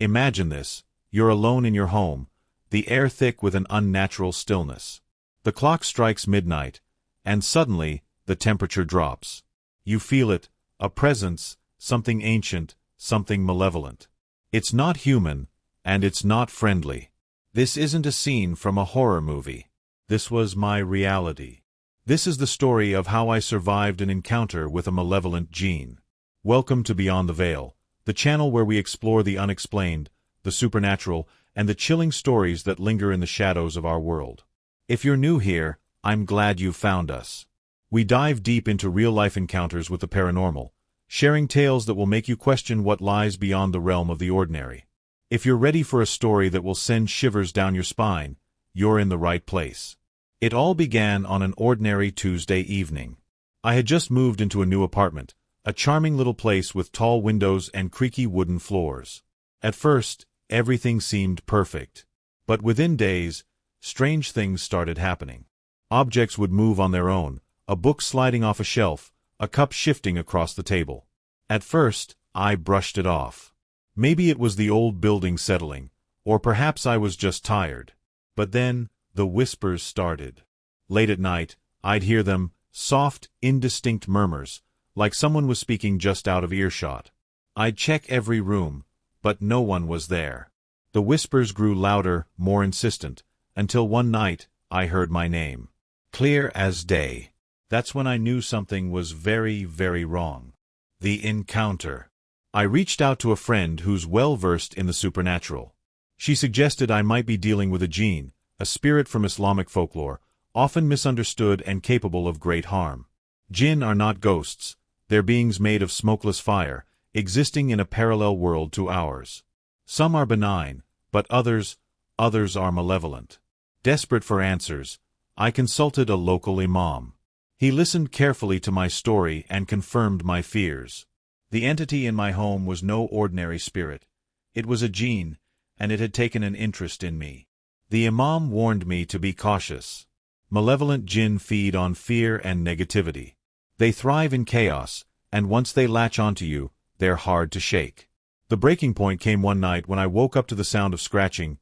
Imagine this. You're alone in your home, the air thick with an unnatural stillness. The clock strikes midnight, and suddenly, the temperature drops. You feel it, a presence, something ancient, something malevolent. It's not human, and it's not friendly. This isn't a scene from a horror movie. This was my reality. This is the story of how I survived an encounter with a malevolent Jinn. Welcome to Beyond the Veil, the channel where we explore the unexplained, the supernatural, and the chilling stories that linger in the shadows of our world. If you're new here, I'm glad you found us. We dive deep into real-life encounters with the paranormal, sharing tales that will make you question what lies beyond the realm of the ordinary. If you're ready for a story that will send shivers down your spine, you're in the right place. It all began on an ordinary Tuesday evening. I had just moved into a new apartment, a charming little place with tall windows and creaky wooden floors. At first, everything seemed perfect. But within days, strange things started happening. Objects would move on their own, a book sliding off a shelf, a cup shifting across the table. At first, I brushed it off. Maybe it was the old building settling, or perhaps I was just tired. But then, the whispers started. Late at night, I'd hear them, soft, indistinct murmurs, like someone was speaking just out of earshot. I'd check every room, but no one was there. The whispers grew louder, more insistent, until one night, I heard my name. Clear as day. That's when I knew something was very, very wrong. The encounter. I reached out to a friend who's well-versed in the supernatural. She suggested I might be dealing with a Jinn, a spirit from Islamic folklore, often misunderstood and capable of great harm. Jinn are not ghosts. They're beings made of smokeless fire, existing in a parallel world to ours. Some are benign, but others are malevolent. Desperate for answers, I consulted a local imam. He listened carefully to my story and confirmed my fears. The entity in my home was no ordinary spirit. It was a Jinn, and it had taken an interest in me. The imam warned me to be cautious. Malevolent Jinn feed on fear and negativity. They thrive in chaos, and once they latch onto you, they're hard to shake. The breaking point came one night when I woke up to the sound of scratching,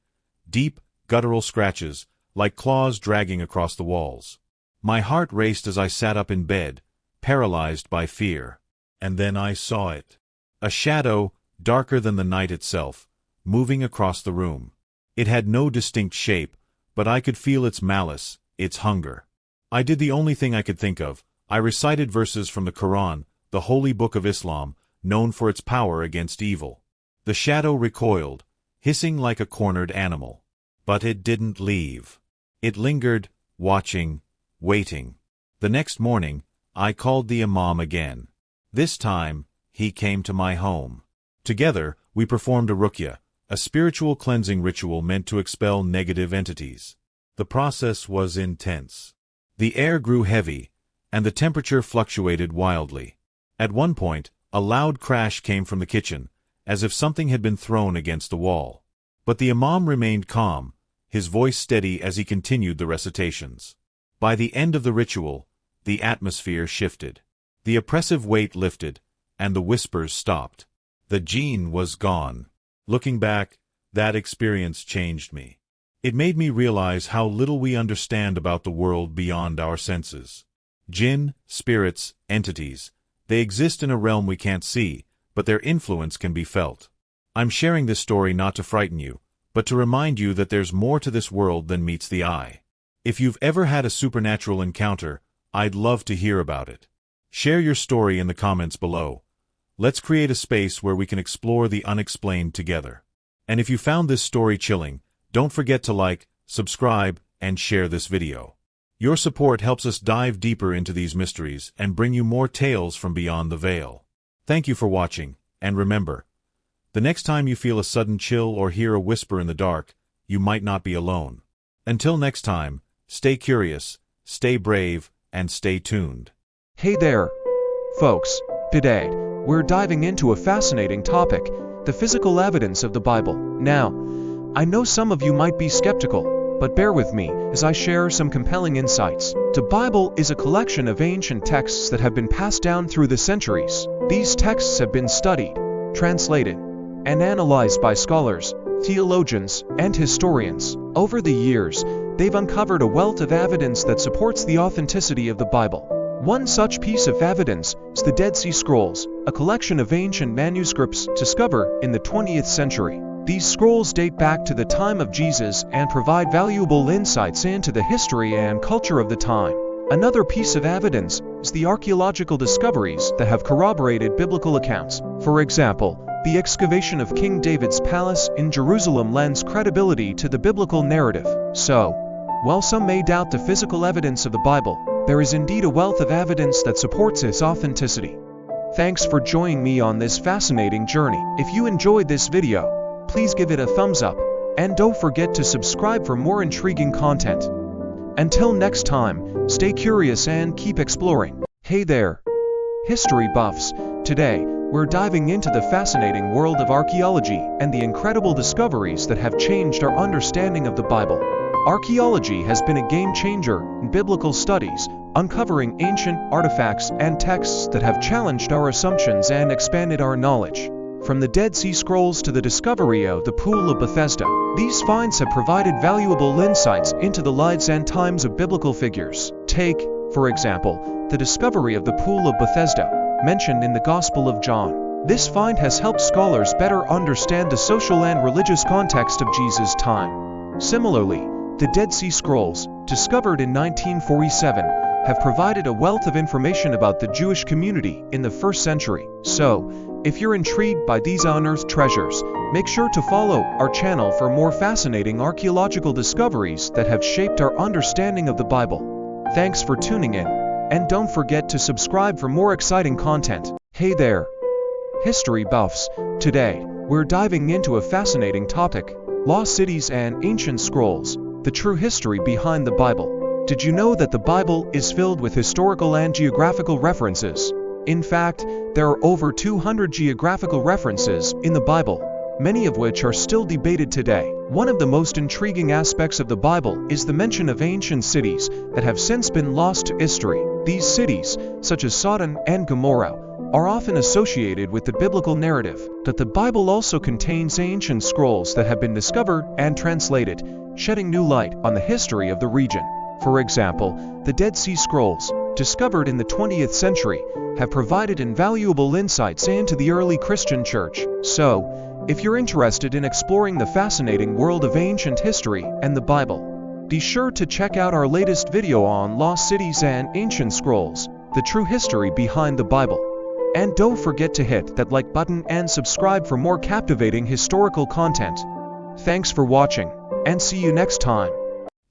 deep, guttural scratches, like claws dragging across the walls. My heart raced as I sat up in bed, paralyzed by fear. And then I saw it. A shadow, darker than the night itself, moving across the room. It had no distinct shape, but I could feel its malice, its hunger. I did the only thing I could think of. I recited verses from the Quran, the holy book of Islam, known for its power against evil. The shadow recoiled, hissing like a cornered animal. But it didn't leave. It lingered, watching, waiting. The next morning, I called the imam again. This time, he came to my home. Together, we performed a ruqya, a spiritual cleansing ritual meant to expel negative entities. The process was intense. The air grew heavy, and the temperature fluctuated wildly. At one point, a loud crash came from the kitchen, as if something had been thrown against the wall. But the imam remained calm, his voice steady as he continued the recitations. By the end of the ritual, the atmosphere shifted. The oppressive weight lifted, and the whispers stopped. The Jinn was gone. Looking back, that experience changed me. It made me realize how little we understand about the world beyond our senses. Jinn, spirits, entities, they exist in a realm we can't see, but their influence can be felt. I'm sharing this story not to frighten you, but to remind you that there's more to this world than meets the eye. If you've ever had a supernatural encounter, I'd love to hear about it. Share your story in the comments below. Let's create a space where we can explore the unexplained together. And if you found this story chilling, don't forget to like, subscribe, and share this video. Your support helps us dive deeper into these mysteries and bring you more tales from beyond the veil. Thank you for watching, and remember, the next time you feel a sudden chill or hear a whisper in the dark, you might not be alone. Until next time, stay curious, stay brave, and stay tuned. Hey there, folks. Today, we're diving into a fascinating topic, the physical evidence of the Bible. Now, I know some of you might be skeptical, but bear with me as I share some compelling insights. The Bible is a collection of ancient texts that have been passed down through the centuries. These texts have been studied, translated, and analyzed by scholars, theologians, and historians. Over the years, they've uncovered a wealth of evidence that supports the authenticity of the Bible. One such piece of evidence is the Dead Sea Scrolls, a collection of ancient manuscripts discovered in the 20th century. These scrolls date back to the time of Jesus and provide valuable insights into the history and culture of the time. Another piece of evidence is the archaeological discoveries that have corroborated biblical accounts. For example, the excavation of King David's palace in Jerusalem lends credibility to the biblical narrative. So, while some may doubt the physical evidence of the Bible, there is indeed a wealth of evidence that supports its authenticity. Thanks for joining me on this fascinating journey. If you enjoyed this video, please give it a thumbs up, and don't forget to subscribe for more intriguing content. Until next time, stay curious and keep exploring. Hey there, history buffs. Today, we're diving into the fascinating world of archaeology and the incredible discoveries that have changed our understanding of the Bible. Archaeology has been a game changer in biblical studies, uncovering ancient artifacts and texts that have challenged our assumptions and expanded our knowledge. From the Dead Sea Scrolls to the discovery of the Pool of Bethesda, these finds have provided valuable insights into the lives and times of biblical figures. Take, for example, the discovery of the Pool of Bethesda, mentioned in the Gospel of John. This find has helped scholars better understand the social and religious context of Jesus' time. Similarly, the Dead Sea Scrolls, discovered in 1947, have provided a wealth of information about the Jewish community in the 1st century. So, if you're intrigued by these unearthed treasures, make sure to follow our channel for more fascinating archaeological discoveries that have shaped our understanding of the Bible. Thanks for tuning in, and don't forget to subscribe for more exciting content. Hey there, history buffs. Today, we're diving into a fascinating topic: lost cities and ancient scrolls, the true history behind the Bible. Did you know that the Bible is filled with historical and geographical references? In fact, there are over 200 geographical references in the Bible, many of which are still debated today. One of the most intriguing aspects of the Bible is the mention of ancient cities that have since been lost to history. These cities, such as Sodom and Gomorrah, are often associated with the biblical narrative, but the Bible also contains ancient scrolls that have been discovered and translated, shedding new light on the history of the region. For example, the Dead Sea Scrolls, discovered in the 20th century, have provided invaluable insights into the early Christian church. So, if you're interested in exploring the fascinating world of ancient history and the Bible, be sure to check out our latest video on lost cities and ancient scrolls, the true history behind the Bible. And don't forget to hit that like button and subscribe for more captivating historical content. Thanks for watching, and see you next time.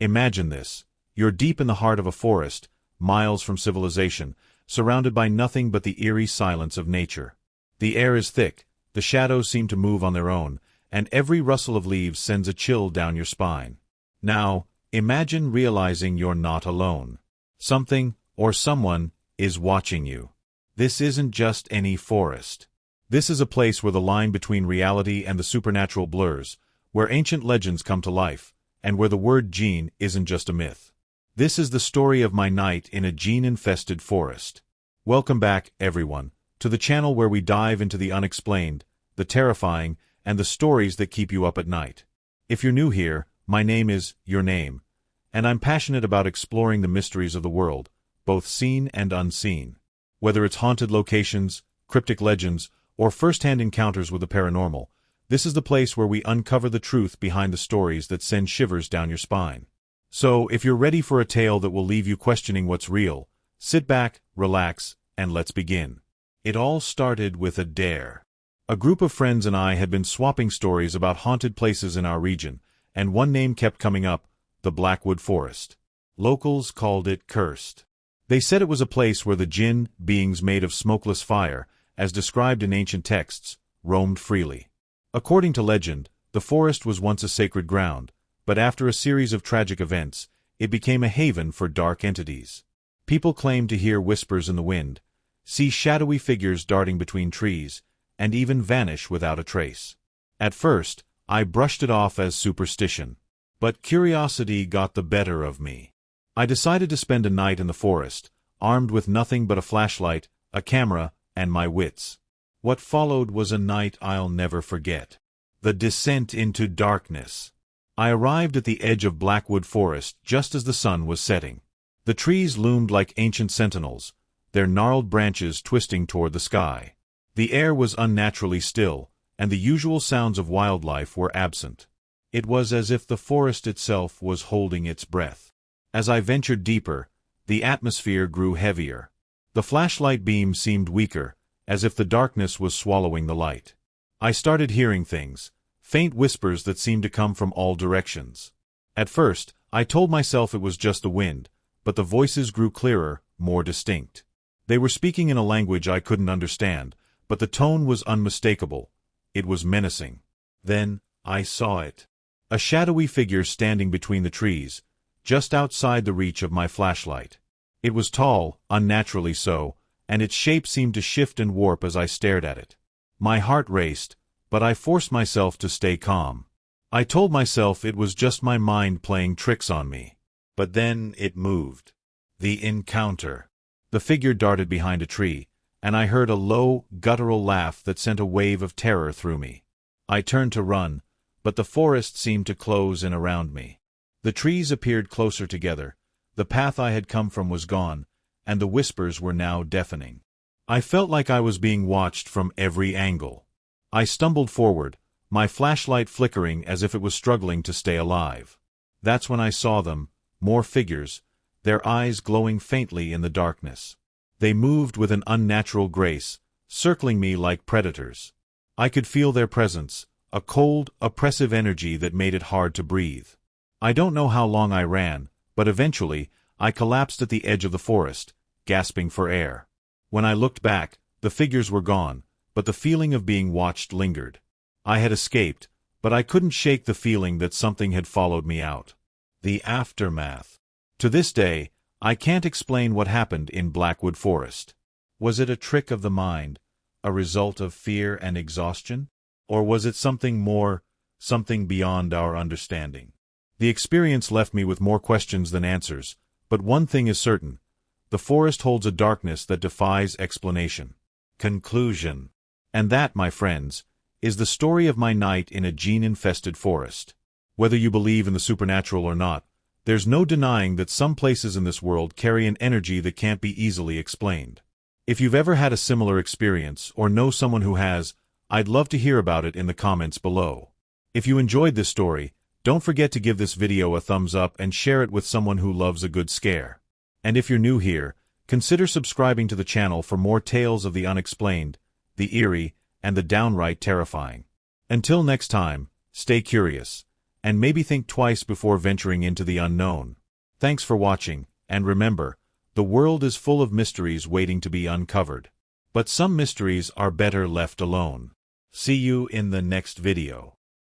Imagine this. You're deep in the heart of a forest, miles from civilization, surrounded by nothing but the eerie silence of nature. The air is thick, the shadows seem to move on their own, and every rustle of leaves sends a chill down your spine. Now, imagine realizing you're not alone. Something, or someone, is watching you. This isn't just any forest. This is a place where the line between reality and the supernatural blurs, where ancient legends come to life, and where the word Jinn isn't just a myth. This is the story of my night in a Jinn-infested forest. Welcome back, everyone, to the channel where we dive into the unexplained, the terrifying, and the stories that keep you up at night. If you're new here, my name is Your Name, and I'm passionate about exploring the mysteries of the world, both seen and unseen. Whether it's haunted locations, cryptic legends, or first-hand encounters with the paranormal, this is the place where we uncover the truth behind the stories that send shivers down your spine. So, if you're ready for a tale that will leave you questioning what's real, sit back, relax, and let's begin. It all started with a dare. A group of friends and I had been swapping stories about haunted places in our region, and one name kept coming up: the Blackwood Forest. Locals called it cursed. They said it was a place where the Jinn, beings made of smokeless fire, as described in ancient texts, roamed freely. According to legend, the forest was once a sacred ground, but after a series of tragic events, it became a haven for dark entities. People claimed to hear whispers in the wind, see shadowy figures darting between trees, and even vanish without a trace. At first, I brushed it off as superstition, but curiosity got the better of me. I decided to spend a night in the forest, armed with nothing but a flashlight, a camera, and my wits. What followed was a night I'll never forget. The descent into darkness. I arrived at the edge of Blackwood Forest just as the sun was setting. The trees loomed like ancient sentinels, their gnarled branches twisting toward the sky. The air was unnaturally still, and the usual sounds of wildlife were absent. It was as if the forest itself was holding its breath. As I ventured deeper, the atmosphere grew heavier. The flashlight beam seemed weaker, as if the darkness was swallowing the light. I started hearing things, faint whispers that seemed to come from all directions. At first, I told myself it was just the wind, but the voices grew clearer, more distinct. They were speaking in a language I couldn't understand, but the tone was unmistakable. It was menacing. Then, I saw it. A shadowy figure standing between the trees, just outside the reach of my flashlight. It was tall, unnaturally so, and its shape seemed to shift and warp as I stared at it. My heart raced, but I forced myself to stay calm. I told myself it was just my mind playing tricks on me. But then it moved. The encounter. The figure darted behind a tree, and I heard a low, guttural laugh that sent a wave of terror through me. I turned to run, but the forest seemed to close in around me. The trees appeared closer together, the path I had come from was gone, and the whispers were now deafening. I felt like I was being watched from every angle. I stumbled forward, my flashlight flickering as if it was struggling to stay alive. That's when I saw them, more figures, their eyes glowing faintly in the darkness. They moved with an unnatural grace, circling me like predators. I could feel their presence, a cold, oppressive energy that made it hard to breathe. I don't know how long I ran, but eventually, I collapsed at the edge of the forest, gasping for air. When I looked back, the figures were gone, but the feeling of being watched lingered. I had escaped, but I couldn't shake the feeling that something had followed me out. The aftermath. To this day, I can't explain what happened in Blackwood Forest. Was it a trick of the mind, a result of fear and exhaustion? Or was it something more, something beyond our understanding? The experience left me with more questions than answers, but one thing is certain. The forest holds a darkness that defies explanation. Conclusion. And that, my friends, is the story of my night in a Jinn-infested forest. Whether you believe in the supernatural or not, there's no denying that some places in this world carry an energy that can't be easily explained. If you've ever had a similar experience or know someone who has, I'd love to hear about it in the comments below. If you enjoyed this story, don't forget to give this video a thumbs up and share it with someone who loves a good scare. And if you're new here, consider subscribing to the channel for more tales of the unexplained, the eerie, and the downright terrifying. Until next time, stay curious, and maybe think twice before venturing into the unknown. Thanks for watching, and remember, the world is full of mysteries waiting to be uncovered. But some mysteries are better left alone. See you in the next video.